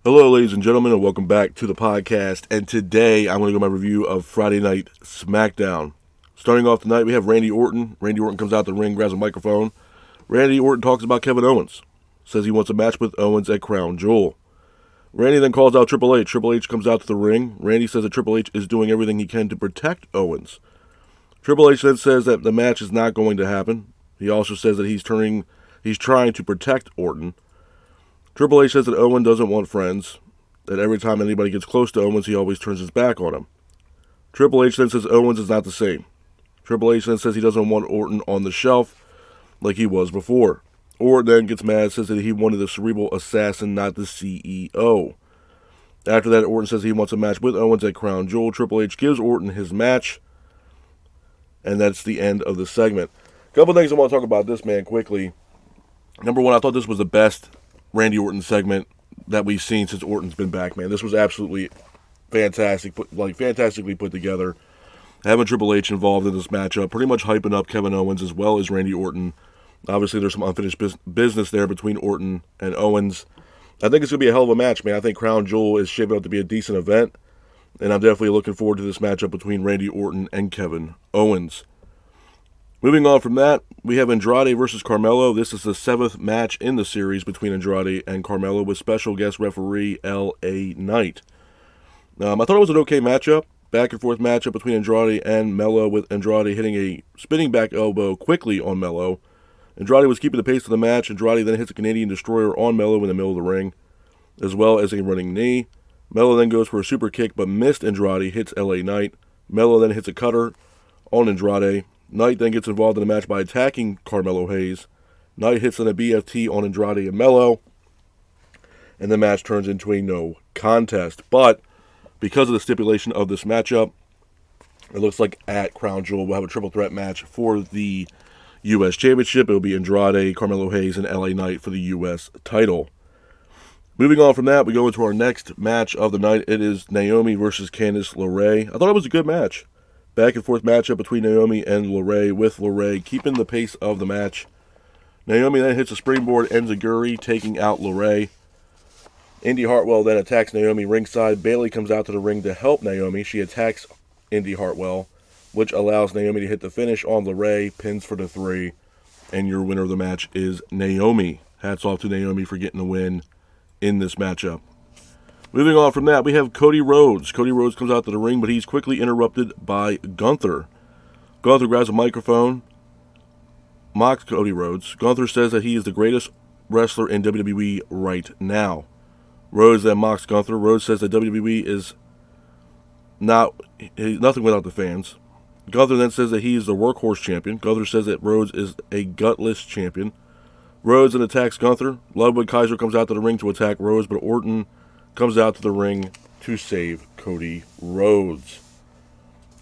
Hello, ladies and gentlemen, and welcome back to the podcast. And today, I'm going to go my review of Friday Night Smackdown. Starting off tonight, we have Randy Orton. Randy Orton comes out the ring, grabs a microphone. Randy Orton talks about Kevin Owens. Says he wants a match with Owens at Crown Jewel. Randy then calls out Triple H. Triple H comes out to the ring. Randy says that Triple H is doing everything he can to protect Owens. Triple H then says that the match is not going to happen. He also says that he's trying to protect Orton. Triple H says that Owen doesn't want friends, that every time anybody gets close to Owens, he always turns his back on him. Triple H then says Owens is not the same. Triple H then says he doesn't want Orton on the shelf like he was before. Orton then gets mad, says that he wanted the cerebral assassin, not the CEO. After that, Orton says he wants a match with Owens at Crown Jewel. Triple H gives Orton his match, and that's the end of the segment. A couple things I want to talk about this, man, quickly. Number one, I thought this was the best Randy Orton segment that we've seen since Orton's been back, man. This was absolutely fantastic, fantastically put together. Having Triple H involved in this matchup, pretty much hyping up Kevin Owens as well as Randy Orton. Obviously, there's some unfinished business there between Orton and Owens. I think it's going to be a hell of a match, man. I think Crown Jewel is shaping up to be a decent event, and I'm definitely looking forward to this matchup between Randy Orton and Kevin Owens. Moving on from that, we have Andrade versus Carmelo. This is the 7th match in the series between Andrade and Carmelo with special guest referee L.A. Knight. I thought it was an okay matchup. Back and forth matchup between Andrade and Melo, with Andrade hitting a spinning back elbow quickly on Melo. Andrade was keeping the pace of the match. Andrade then hits a Canadian Destroyer on Melo in the middle of the ring, as well as a running knee. Melo then goes for a super kick but missed Andrade, hits L.A. Knight. Melo then hits a cutter on Andrade. Knight then gets involved in the match by attacking Carmelo Hayes. Knight hits on a BFT on Andrade and Melo, and the match turns into a no contest. But because of the stipulation of this matchup, it looks like at Crown Jewel we'll have a triple threat match for the U.S. Championship. It will be Andrade, Carmelo Hayes, and L.A. Knight for the U.S. title. Moving on from that, we go into our next match of the night. It is Naomi versus Candice LeRae. I thought it was a good match. Back and forth matchup between Naomi and LeRae, with LeRae keeping the pace of the match. Naomi then hits a springboard enziguri, taking out LeRae. Indy Hartwell then attacks Naomi ringside. Bayley comes out to the ring to help Naomi. She attacks Indy Hartwell, which allows Naomi to hit the finish on LeRae, pins for the 3, and your winner of the match is Naomi. Hats off to Naomi for getting the win in this matchup. Moving on from that, we have Cody Rhodes. Cody Rhodes comes out to the ring, but he's quickly interrupted by Gunther. Gunther grabs a microphone, mocks Cody Rhodes. Gunther says that he is the greatest wrestler in WWE right now. Rhodes then mocks Gunther. Rhodes says that WWE is nothing without the fans. Gunther then says that he is the workhorse champion. Gunther says that Rhodes is a gutless champion. Rhodes then attacks Gunther. Ludwig Kaiser comes out to the ring to attack Rhodes, but Orton comes out to the ring to save Cody Rhodes.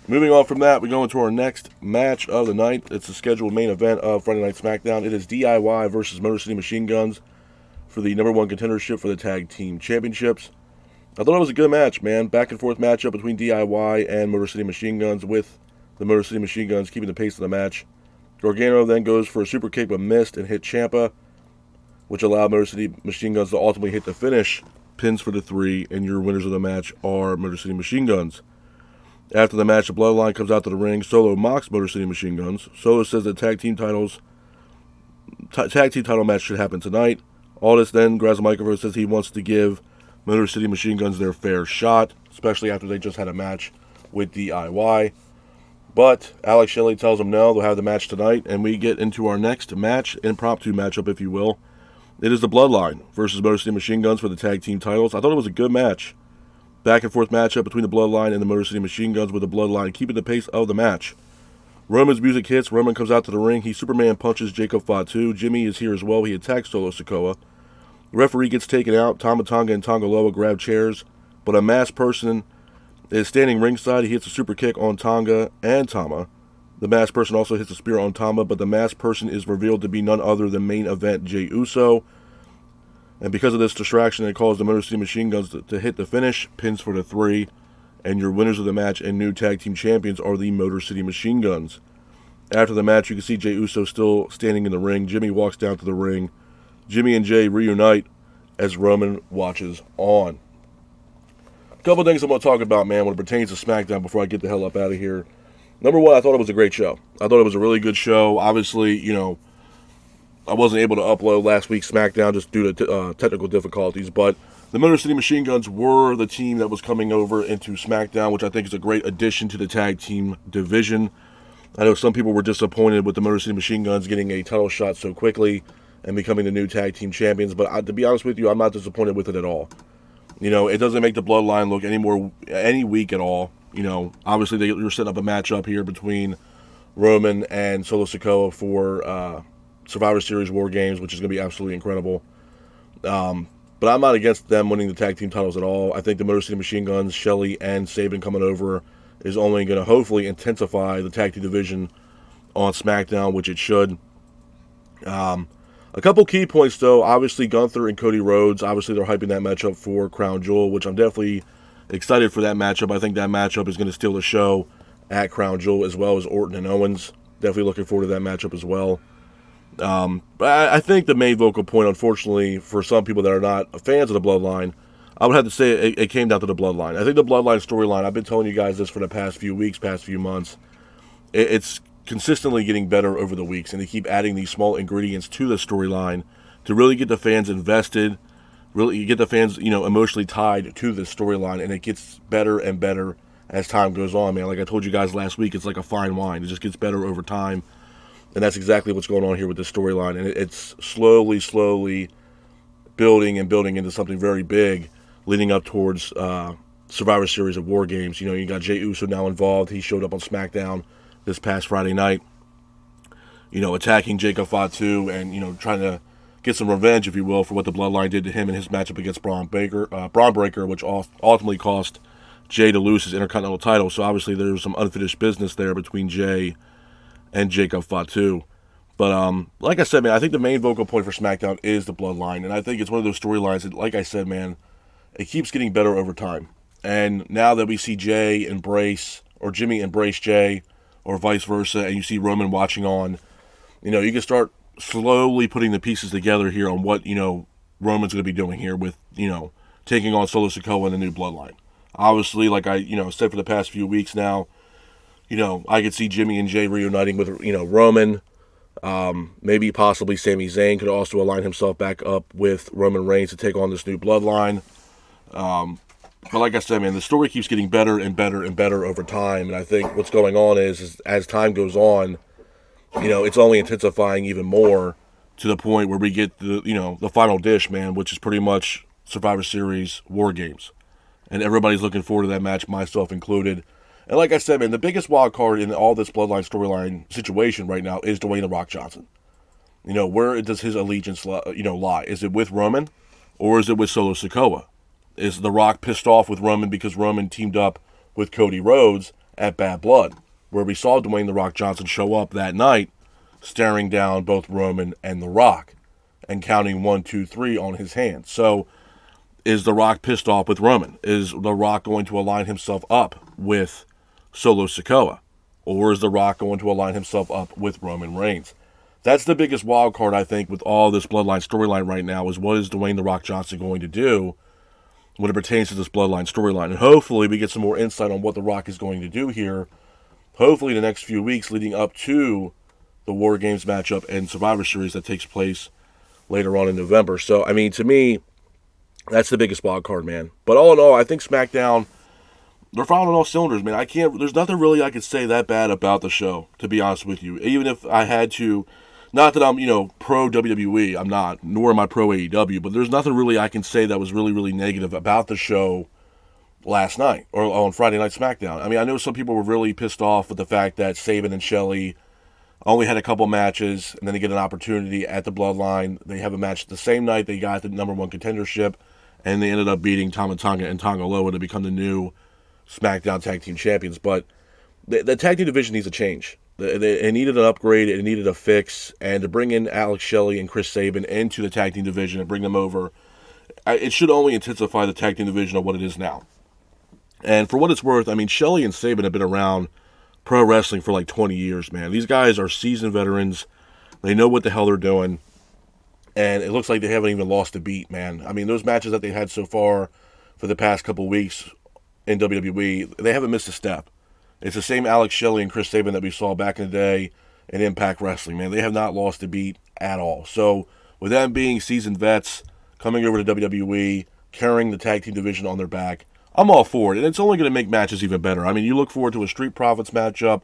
Moving on from that, we go into our next match of the night. It's the scheduled main event of Friday Night Smackdown. It is DIY versus Motor City Machine Guns for the number 1 contendership for the Tag Team Championships. I thought it was a good match, man. Back and forth matchup between DIY and Motor City Machine Guns, with the Motor City Machine Guns keeping the pace of the match. Gargano then goes for a super kick but missed and hit Ciampa, which allowed Motor City Machine Guns to ultimately hit the finish. Pins for the 3, and your winners of the match are Motor City Machine Guns. After the match, the Bloodline comes out to the ring. Solo mocks Motor City Machine Guns. Solo says that tag team title match should happen tonight. Aldis then grabs a microphone and says he wants to give Motor City Machine Guns their fair shot, especially after they just had a match with DIY. But Alex Shelley tells him no, they'll have the match tonight, and we get into our next match, impromptu matchup, if you will. It is the Bloodline versus Motor City Machine Guns for the tag team titles. I thought it was a good match. Back and forth matchup between the Bloodline and the Motor City Machine Guns, with the Bloodline keeping the pace of the match. Roman's music hits. Roman comes out to the ring. He Superman punches Jacob Fatu. Jimmy is here as well. He attacks Solo Sikoa. The referee gets taken out. Tama Tonga and Tongaloa grab chairs, but a masked person is standing ringside. He hits a super kick on Tonga and Tama. The masked person also hits a spear on Tama, but the masked person is revealed to be none other than main event Jey Uso. And because of this distraction, it calls the Motor City Machine Guns to hit the finish, pins for the 3, and your winners of the match and new tag team champions are the Motor City Machine Guns. After the match, you can see Jey Uso still standing in the ring. Jimmy walks down to the ring. Jimmy and Jey reunite, as Roman watches on. A couple things I'm going to talk about, man, when it pertains to SmackDown before I get the hell up out of here. Number one, I thought it was a great show. I thought it was a really good show. Obviously, I wasn't able to upload last week's SmackDown just due to technical difficulties, but the Motor City Machine Guns were the team that was coming over into SmackDown, which I think is a great addition to the tag team division. I know some people were disappointed with the Motor City Machine Guns getting a title shot so quickly and becoming the new tag team champions, but to be honest with you, I'm not disappointed with it at all. It doesn't make the Bloodline look any weak at all. Obviously they're setting up a matchup here between Roman and Solo Sikoa for Survivor Series War Games, which is going to be absolutely incredible. But I'm not against them winning the tag team titles at all. I think the Motor City Machine Guns, Shelley and Sabin coming over is only going to hopefully intensify the tag team division on SmackDown, which it should. A couple key points, though. Obviously, Gunther and Cody Rhodes. Obviously, they're hyping that matchup for Crown Jewel, which I'm definitely excited for that matchup. I think that matchup is going to steal the show at Crown Jewel, as well as Orton and Owens. Definitely looking forward to that matchup as well. But I think the main vocal point, unfortunately, for some people that are not fans of the Bloodline, I would have to say it came down to the Bloodline. I think the Bloodline storyline, I've been telling you guys this for the past few weeks, past few months, it's consistently getting better over the weeks, and they keep adding these small ingredients to the storyline to really get the fans invested, really get the fans, emotionally tied to this storyline, and it gets better and better as time goes on, man. Like I told you guys last week, it's like a fine wine. It just gets better over time, and that's exactly what's going on here with this storyline, and it's slowly building into something very big, leading up towards Survivor Series of War Games. You got Jey Uso now involved. He showed up on SmackDown this past Friday night, attacking Jacob Fatu and, trying to get some revenge, if you will, for what the Bloodline did to him in his matchup against Braun Breaker, which ultimately cost Jey to lose his Intercontinental title. So obviously there was some unfinished business there between Jey and Jacob Fatu. But like I said, man, I think the main vocal point for SmackDown is the Bloodline, and I think it's one of those storylines that, like I said, man, it keeps getting better over time. And now that we see Jimmy embrace Jey, or vice versa, and you see Roman watching on, you can start slowly putting the pieces together here on what, Roman's going to be doing here with, taking on Solo Sikoa and the new Bloodline. Obviously, like I, said for the past few weeks now, I could see Jimmy and Jey reuniting with, Roman. Maybe possibly Sami Zayn could also align himself back up with Roman Reigns to take on this new Bloodline. But like I said, man, the story keeps getting better and better and better over time. And I think what's going on is as time goes on, it's only intensifying even more to the point where we get the final dish, man, which is pretty much Survivor Series War Games. And everybody's looking forward to that match, myself included. And like I said, man, the biggest wild card in all this Bloodline storyline situation right now is Dwayne "The Rock" Johnson. Where does his allegiance lie? Is it with Roman, or is it with Solo Sikoa? Is The Rock pissed off with Roman because Roman teamed up with Cody Rhodes at Bad Blood, where we saw Dwayne "The Rock" Johnson show up that night, staring down both Roman and The Rock, and counting 1, 2, 3 on his hand. So, is The Rock pissed off with Roman? Is The Rock going to align himself up with Solo Sikoa? Or is The Rock going to align himself up with Roman Reigns? That's the biggest wild card, I think, with all this Bloodline storyline right now, is what is Dwayne "The Rock" Johnson going to do when it pertains to this Bloodline storyline. And hopefully we get some more insight on what The Rock is going to do here, hopefully the next few weeks leading up to the War Games matchup and Survivor Series that takes place later on in November. So, I mean, to me, that's the biggest wild card, man. But all in all, I think SmackDown, they're firing on all cylinders, man. There's nothing really I could say that bad about the show, to be honest with you. Even if I had to, not that I'm, pro WWE, I'm not, nor am I pro AEW, but there's nothing really I can say that was really, really negative about the show last night, or on Friday Night SmackDown. I mean, I know some people were really pissed off with the fact that Sabin and Shelley only had a couple matches, and then they get an opportunity at the Bloodline. They have a match the same night they got the number one contendership, and they ended up beating Tama Tonga and Tonga Loa to become the new SmackDown Tag Team Champions. But the tag team division needs a change. It needed an upgrade, it needed a fix, and to bring in Alex Shelley and Chris Sabin into the tag team division and bring them over, it should only intensify the tag team division of what it is now. And for what it's worth, I mean, Shelley and Sabin have been around pro wrestling for like 20 years, man. These guys are seasoned veterans. They know what the hell they're doing. and it looks like they haven't even lost a beat, man. I mean, those matches that they had so far for the past couple weeks in WWE, they haven't missed a step. It's the same Alex Shelley and Chris Sabin that we saw back in the day in Impact Wrestling, man. They have not lost a beat at all. So, with them being seasoned vets, coming over to WWE, carrying the tag team division on their back, I'm all for it. And it's only going to make matches even better. I mean, you look forward to a Street Profits matchup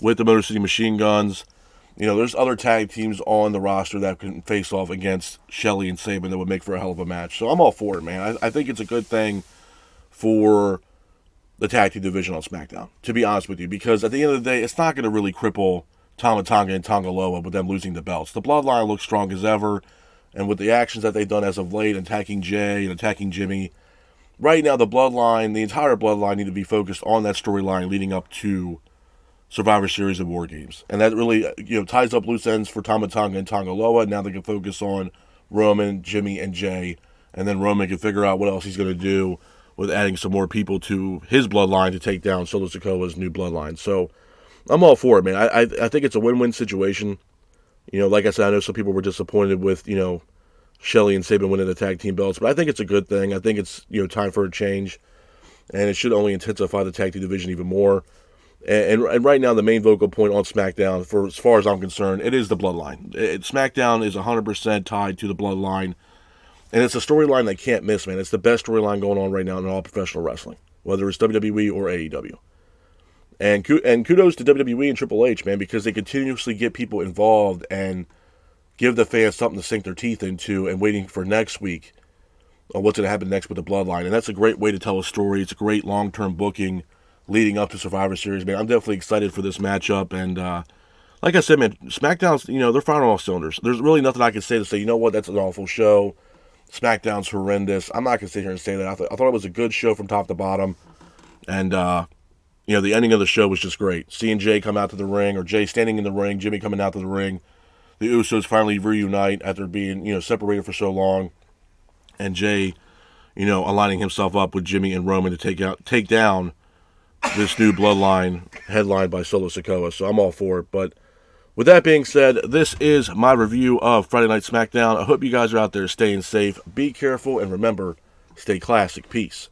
with the Motor City Machine Guns. You know, there's other tag teams on the roster that can face off against Shelley and Sabin that would make for a hell of a match. So I'm all for it, man. I think it's a good thing for the tag team division on SmackDown, to be honest with you, because at the end of the day, it's not going to really cripple Tama Tonga and Tonga Loa with them losing the belts. The Bloodline looks strong as ever, and with the actions that they've done as of late, attacking Jay and attacking Jimmy, right now the Bloodline, the entire Bloodline, need to be focused on that storyline leading up to Survivor Series and War Games. And that really, ties up loose ends for Tama Tonga and Tonga Loa. Now they can focus on Roman, Jimmy, and Jay, and then Roman can figure out what else he's going to do with adding some more people to his bloodline to take down Solo Sikoa's new bloodline. So I'm all for it, man. I think it's a win-win situation. Like I said, I know some people were disappointed with, Shelley and Sabin winning the tag team belts, but I think it's a good thing. I think it's, time for a change, and it should only intensify the tag team division even more. And right now, the main vocal point on SmackDown, for as far as I'm concerned, it is the bloodline. SmackDown is 100% tied to the bloodline. And it's a storyline that can't miss, man. It's the best storyline going on right now in all professional wrestling, whether it's WWE or AEW. And kudos to WWE and Triple H, man, because they continuously get people involved and give the fans something to sink their teeth into and waiting for next week on what's going to happen next with the bloodline. And that's a great way to tell a story. It's a great long-term booking leading up to Survivor Series, man. I'm definitely excited for this matchup. And like I said, man, SmackDown's, they're firing on all cylinders. There's really nothing I can say to say, you know what, that's an awful show. SmackDown's horrendous. I'm not going to sit here and say that. I thought it was a good show from top to bottom. And, the ending of the show was just great. Seeing Jay come out to the ring, or Jay standing in the ring, Jimmy coming out to the ring. The Usos finally reunite after being, separated for so long. And Jay, aligning himself up with Jimmy and Roman to take down this new bloodline headlined by Solo Sikoa. So I'm all for it. But with that being said, this is my review of Friday Night SmackDown. I hope you guys are out there staying safe. Be careful, and remember, stay classic. Peace.